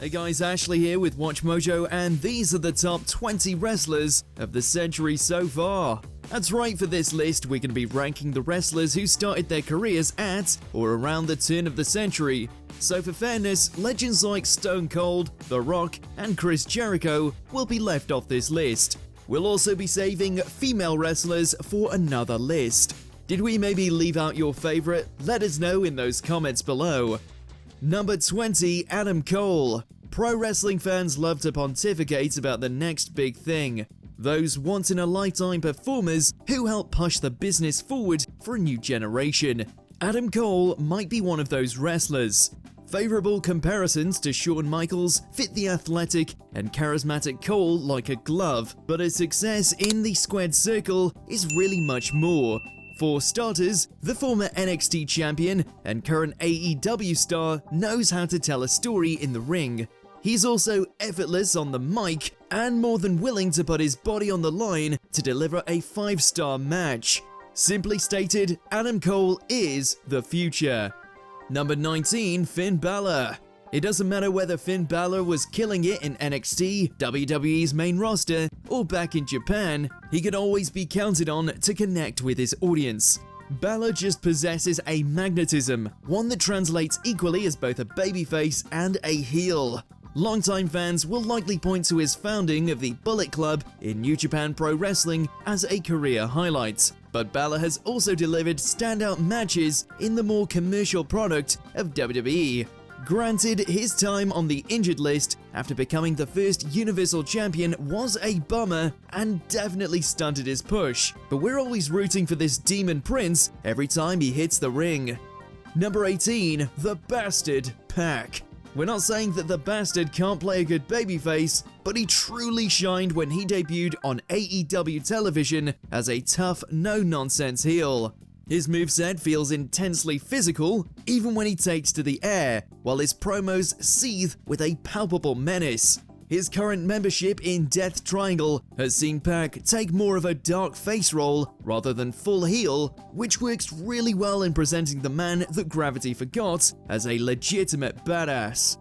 Hey guys, Ashley here with WatchMojo, and these are the top 20 wrestlers of the century so far. That's right, for this list we're going to be ranking the wrestlers who started their careers at or around the turn of the century. So for fairness, legends like Stone Cold, The Rock, and Chris Jericho will be left off this list. We'll also be saving female wrestlers for another list. Did we maybe leave out your favorite? Let us know in those comments below. Number 20, Adam Cole. Pro wrestling fans love to pontificate about the next big thing. Those once-in-a-lifetime performers who help push the business forward for a new generation. Adam Cole might be one of those wrestlers. Favorable comparisons to Shawn Michaels fit the athletic and charismatic Cole like a glove, but his success in the squared circle is really much more. For starters, the former NXT champion and current AEW star knows how to tell a story in the ring. He's also effortless on the mic and more than willing to put his body on the line to deliver a 5-star match. Simply stated, Adam Cole is the future. Number 19, Finn Balor. It doesn't matter whether Finn Balor was killing it in NXT, WWE's main roster, or back in Japan, he could always be counted on to connect with his audience. Balor just possesses a magnetism, one that translates equally as both a babyface and a heel. Longtime fans will likely point to his founding of the Bullet Club in New Japan Pro Wrestling as a career highlight, but Balor has also delivered standout matches in the more commercial product of WWE. Granted, his time on the injured list after becoming the first Universal Champion was a bummer and definitely stunted his push, but we're always rooting for this Demon Prince every time he hits the ring. Number 18, The Bastard, Pac. We're not saying that the Bastard can't play a good babyface, but he truly shined when he debuted on AEW television as a tough, no-nonsense heel. His moveset feels intensely physical, even when he takes to the air, while his promos seethe with a palpable menace. His current membership in Death Triangle has seen Pac take more of a dark face role rather than full heel, which works really well in presenting the man that gravity forgot as a legitimate badass.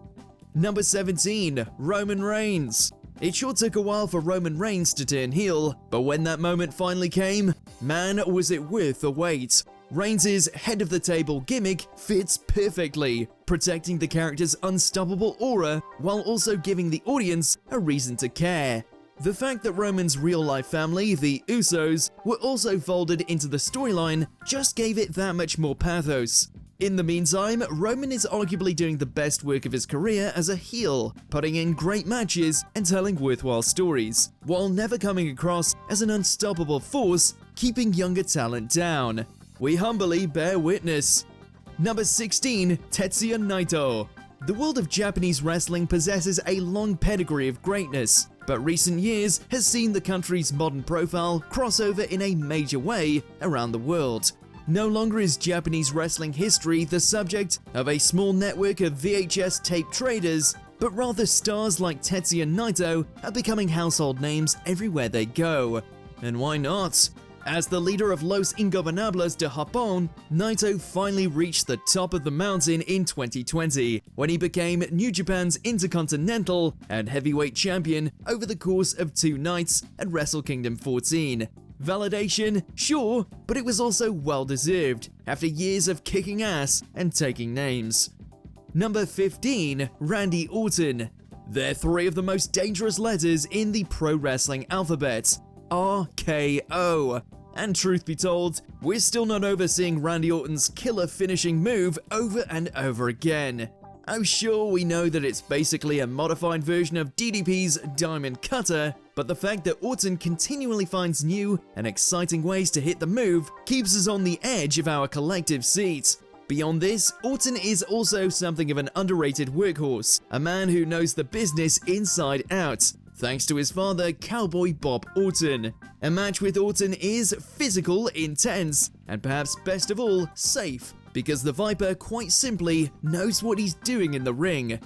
Number 17, Roman Reigns. It sure took a while for Roman Reigns to turn heel, but when that moment finally came, man, was it worth the wait. Reigns' head-of-the-table gimmick fits perfectly, protecting the character's unstoppable aura while also giving the audience a reason to care. The fact that Roman's real-life family, the Usos, were also folded into the storyline just gave it that much more pathos. In the meantime, Roman is arguably doing the best work of his career as a heel, putting in great matches and telling worthwhile stories, while never coming across as an unstoppable force, keeping younger talent down. We humbly bear witness. Number 16, Tetsuya Naito. The world of Japanese wrestling possesses a long pedigree of greatness, but recent years has seen the country's modern profile cross over in a major way around the world. No longer is Japanese wrestling history the subject of a small network of VHS tape traders, but rather stars like Tetsuya Naito are becoming household names everywhere they go. And why not? As the leader of Los Ingobernables de Japón, Naito finally reached the top of the mountain in 2020, when he became New Japan's Intercontinental and Heavyweight Champion over the course of 2 nights at Wrestle Kingdom 14. Validation? Sure, but it was also well-deserved, after years of kicking ass and taking names. Number 15, Randy Orton. They're 3 of the most dangerous letters in the pro wrestling alphabet. RKO. And truth be told, we're still not over seeing Randy Orton's killer finishing move over and over again. Oh sure, we know that it's basically a modified version of DDP's Diamond Cutter, but the fact that Orton continually finds new and exciting ways to hit the move keeps us on the edge of our collective seat. Beyond this, Orton is also something of an underrated workhorse, a man who knows the business inside out, thanks to his father, Cowboy Bob Orton. A match with Orton is physical, intense, and perhaps best of all, safe, because the Viper quite simply knows what he's doing in the ring.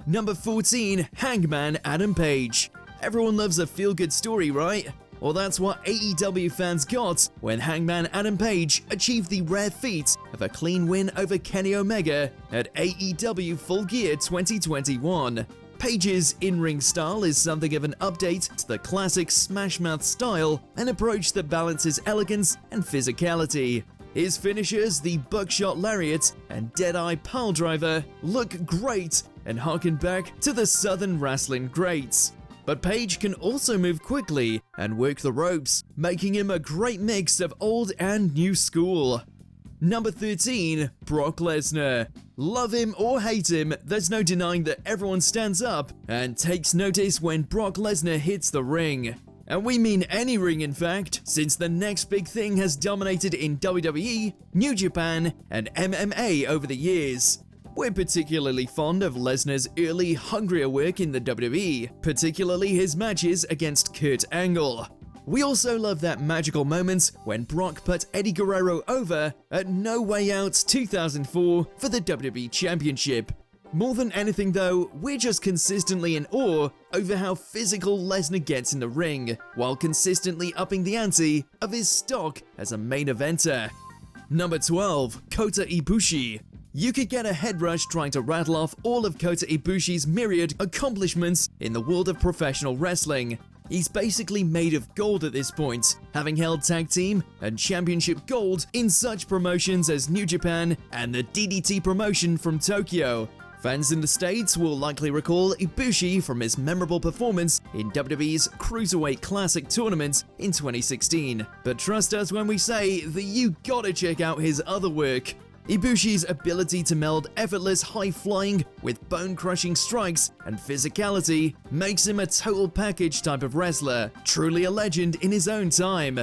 Number 14, Hangman Adam Page. Everyone loves a feel-good story, right? Well, that's what AEW fans got when Hangman Adam Page achieved the rare feat of a clean win over Kenny Omega at AEW Full Gear 2021. Page's in-ring style is something of an update to the classic Smash Mouth style, an approach that balances elegance and physicality. His finishers, the Buckshot Lariat and Deadeye Piledriver, look great and harken back to the Southern wrestling greats. But Page can also move quickly and work the ropes, making him a great mix of old and new school. Number 13, Brock Lesnar. Love him or hate him, there's no denying that everyone stands up and takes notice when Brock Lesnar hits the ring. And we mean any ring, in fact, since the next big thing has dominated in WWE, New Japan, and MMA over the years. We're particularly fond of Lesnar's early, hungrier work in the WWE, particularly his matches against Kurt Angle. We also love that magical moment when Brock put Eddie Guerrero over at No Way Out 2004 for the WWE Championship. More than anything though, we're just consistently in awe over how physical Lesnar gets in the ring, while consistently upping the ante of his stock as a main eventer. Number 12, Kota Ibushi. You could get a head rush trying to rattle off all of Kota Ibushi's myriad accomplishments in the world of professional wrestling. He's basically made of gold at this point, having held tag team and championship gold in such promotions as New Japan and the DDT promotion from Tokyo. Fans in the States will likely recall Ibushi from his memorable performance in WWE's Cruiserweight Classic tournament in 2016. But trust us when we say that you gotta check out his other work. Ibushi's ability to meld effortless high-flying with bone-crushing strikes and physicality makes him a total package type of wrestler, truly a legend in his own time.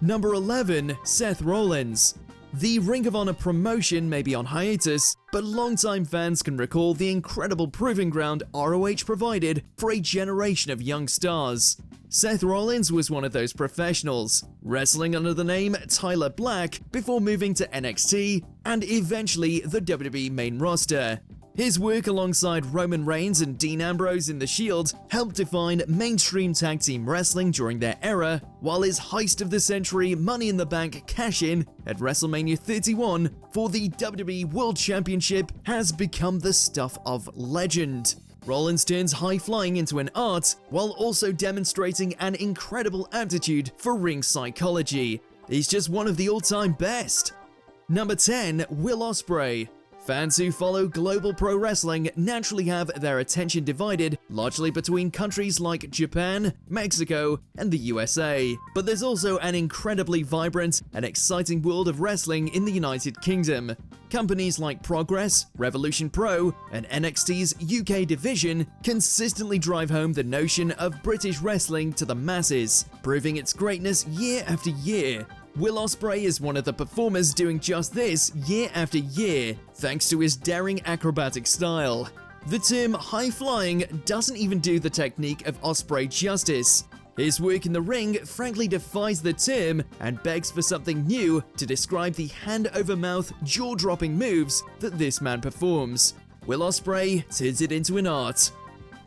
Number 11, Seth Rollins. The Ring of Honor promotion may be on hiatus, but longtime fans can recall the incredible proving ground ROH provided for a generation of young stars. Seth Rollins was one of those professionals, wrestling under the name Tyler Black before moving to NXT and eventually the WWE main roster. His work alongside Roman Reigns and Dean Ambrose in The Shield helped define mainstream tag team wrestling during their era, while his heist of the century Money in the Bank cash-in at WrestleMania 31 for the WWE World Championship has become the stuff of legend. Rollins turns high-flying into an art, while also demonstrating an incredible aptitude for ring psychology. He's just one of the all-time best. Number 10, Will Ospreay. Fans who follow global pro wrestling naturally have their attention divided largely between countries like Japan, Mexico, and the USA. But there's also an incredibly vibrant and exciting world of wrestling in the United Kingdom. Companies like Progress, Revolution Pro, and NXT's UK division consistently drive home the notion of British wrestling to the masses, proving its greatness year after year. Will Ospreay is one of the performers doing just this year after year, thanks to his daring acrobatic style. The term high-flying doesn't even do the technique of Ospreay justice. His work in the ring frankly defies the term and begs for something new to describe the hand-over-mouth, jaw-dropping moves that this man performs. Will Ospreay turns it into an art.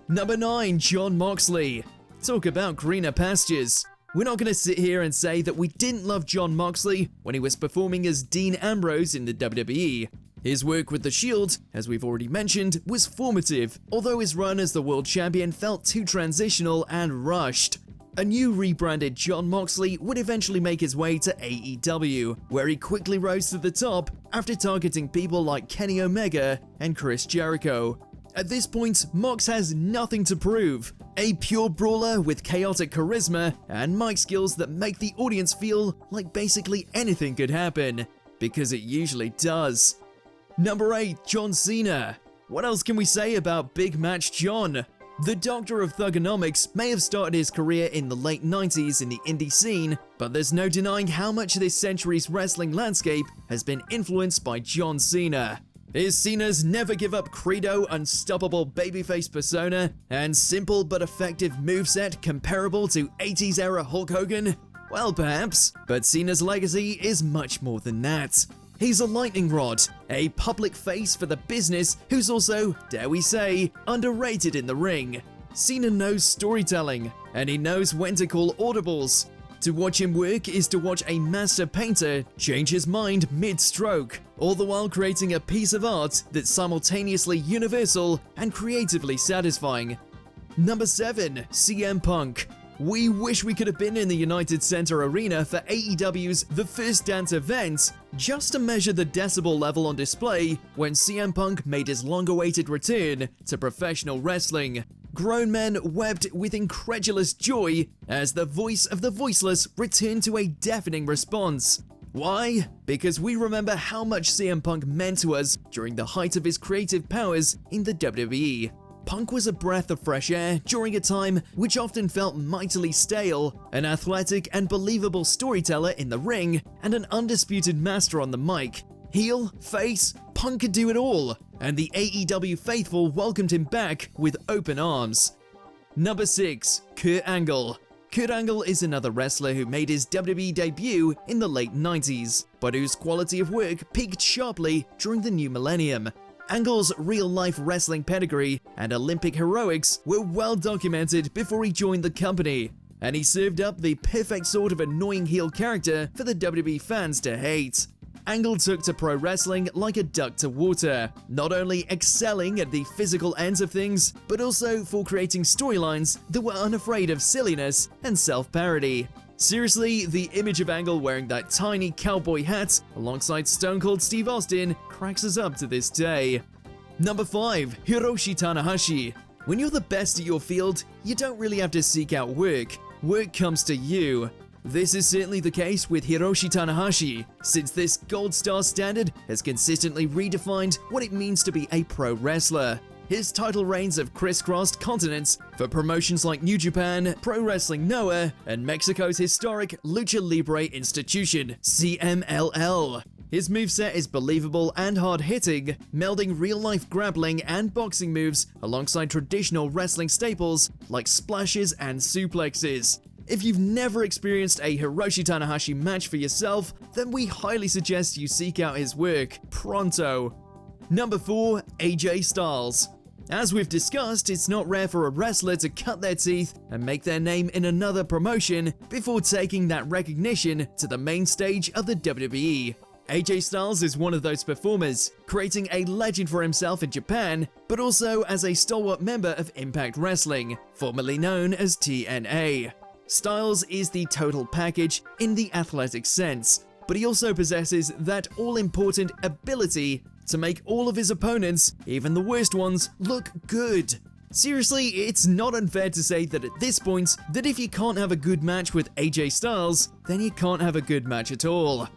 Number 9, Jon Moxley. Talk about greener pastures. We're not going to sit here and say that we didn't love Jon Moxley when he was performing as Dean Ambrose in the WWE. His work with The Shield, as we've already mentioned, was formative, although his run as the world champion felt too transitional and rushed. A new rebranded Jon Moxley would eventually make his way to AEW, where he quickly rose to the top after targeting people like Kenny Omega and Chris Jericho. At this point, Mox has nothing to prove. A pure brawler with chaotic charisma and mic skills that make the audience feel like basically anything could happen, because it usually does. Number 8, John Cena. What else can we say about Big Match John? The Doctor of Thugonomics may have started his career in the late 90s in the indie scene, but there's no denying how much of this century's wrestling landscape has been influenced by John Cena. Is Cena's never-give-up credo, unstoppable babyface persona, and simple but effective moveset comparable to 80s-era Hulk Hogan? Well, perhaps, but Cena's legacy is much more than that. He's a lightning rod, a public face for the business who's also, dare we say, underrated in the ring. Cena knows storytelling, and he knows when to call audibles. To watch him work is to watch a master painter change his mind mid-stroke. all the while creating a piece of art that's simultaneously universal and creatively satisfying. Number 7. CM Punk. We wish we could have been in the United Center Arena for AEW's The First Dance event, just to measure the decibel level on display when CM Punk made his long-awaited return to professional wrestling. Grown men wept with incredulous joy as the voice of the voiceless returned to a deafening response. Why? Because we remember how much CM Punk meant to us during the height of his creative powers in the WWE. Punk was a breath of fresh air during a time which often felt mightily stale, an athletic and believable storyteller in the ring, and an undisputed master on the mic. Heel, face, Punk could do it all, and the AEW faithful welcomed him back with open arms. Number 6. Kurt Angle. Kurt Angle is another wrestler who made his WWE debut in the late 90s, but whose quality of work peaked sharply during the new millennium. Angle's real-life wrestling pedigree and Olympic heroics were well documented before he joined the company, and he served up the perfect sort of annoying heel character for the WWE fans to hate. Angle took to pro wrestling like a duck to water, not only excelling at the physical ends of things, but also for creating storylines that were unafraid of silliness and self-parody. Seriously, the image of Angle wearing that tiny cowboy hat alongside Stone Cold Steve Austin cracks us up to this day. Number 5. Hiroshi Tanahashi. When you're the best at your field, you don't really have to seek out work. Work comes to you. This is certainly the case with Hiroshi Tanahashi, since this gold star standard has consistently redefined what it means to be a pro wrestler. His title reigns have crisscrossed continents for promotions like New Japan, Pro Wrestling Noah, and Mexico's historic Lucha Libre institution, CMLL. His moveset is believable and hard-hitting, melding real-life grappling and boxing moves alongside traditional wrestling staples like splashes and suplexes. If you've never experienced a Hiroshi Tanahashi match for yourself, then we highly suggest you seek out his work pronto. Number 4. AJ Styles. As we've discussed, it's not rare for a wrestler to cut their teeth and make their name in another promotion before taking that recognition to the main stage of the WWE. AJ Styles is one of those performers, creating a legend for himself in Japan, but also as a stalwart member of Impact Wrestling, formerly known as TNA. Styles is the total package in the athletic sense, but he also possesses that all-important ability to make all of his opponents, even the worst ones, look good. Seriously, it's not unfair to say that at this point, that if you can't have a good match with AJ Styles, then you can't have a good match at all.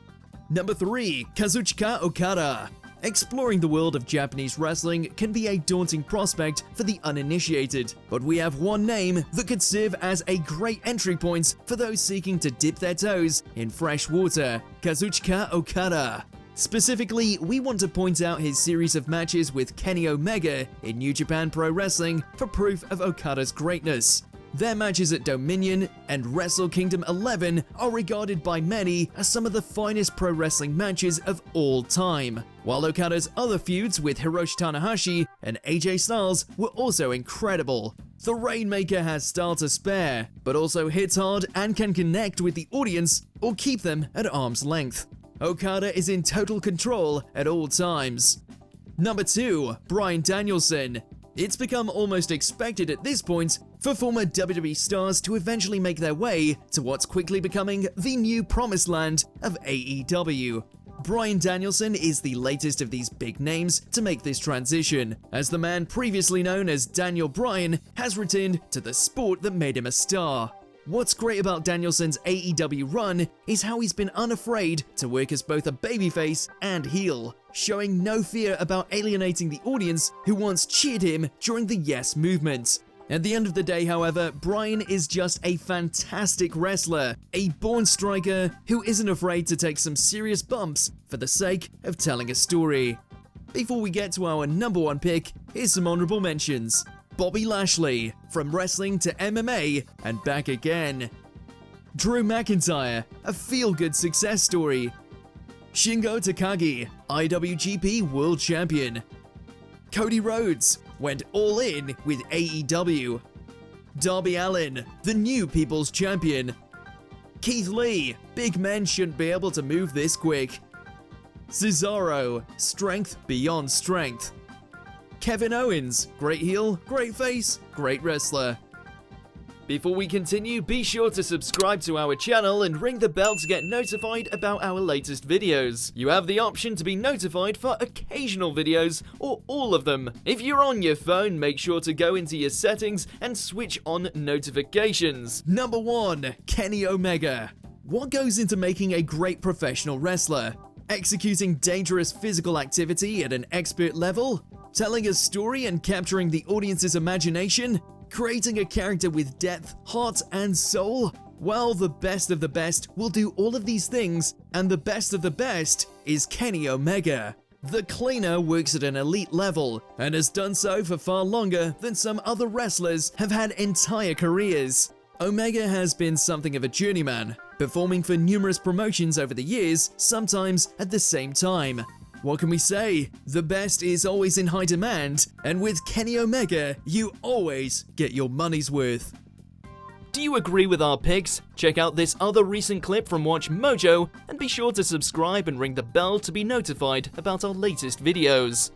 Number 3. Kazuchika Okada. Exploring the world of Japanese wrestling can be a daunting prospect for the uninitiated, but we have one name that could serve as a great entry point for those seeking to dip their toes in fresh water: Kazuchika Okada. Specifically, we want to point out his series of matches with Kenny Omega in New Japan Pro Wrestling for proof of Okada's greatness. Their matches at Dominion and Wrestle Kingdom 11 are regarded by many as some of the finest pro wrestling matches of all time, while Okada's other feuds with Hiroshi Tanahashi and AJ Styles were also incredible. The Rainmaker has style to spare, but also hits hard and can connect with the audience or keep them at arm's length. Okada is in total control at all times. Number 2. Bryan Danielson. It's become almost expected at this point for former WWE stars to eventually make their way to what's quickly becoming the new promised land of AEW. Bryan Danielson is the latest of these big names to make this transition, as the man previously known as Daniel Bryan has returned to the sport that made him a star. What's great about Danielson's AEW run is how he's been unafraid to work as both a babyface and heel, showing no fear about alienating the audience who once cheered him during the Yes movement. At the end of the day, however, Bryan is just a fantastic wrestler, a born striker who isn't afraid to take some serious bumps for the sake of telling a story. Before we get to our number 1 pick, here's some honorable mentions. Bobby Lashley, from wrestling to MMA and back again. Drew McIntyre, a feel-good success story. Shingo Takagi, IWGP World Champion. Cody Rhodes went all in with AEW. Darby Allin, the new People's Champion. Keith Lee, big men shouldn't be able to move this quick. Cesaro, strength beyond strength. Kevin Owens, great heel, great face, great wrestler. Before we continue, be sure to subscribe to our channel and ring the bell to get notified about our latest videos. You have the option to be notified for occasional videos or all of them. If you're on your phone, make sure to go into your settings and switch on notifications. Number 1. Kenny Omega. What goes into making a great professional wrestler? Executing dangerous physical activity at an expert level? Telling a story and capturing the audience's imagination? Creating a character with depth, heart, and soul? Well, the best of the best will do all of these things, and the best of the best is Kenny Omega. The cleaner works at an elite level, and has done so for far longer than some other wrestlers have had entire careers. Omega has been something of a journeyman, performing for numerous promotions over the years, sometimes at the same time. What can we say? The best is always in high demand, and with Kenny Omega, you always get your money's worth. Do you agree with our picks? Check out this other recent clip from WatchMojo, and be sure to subscribe and ring the bell to be notified about our latest videos.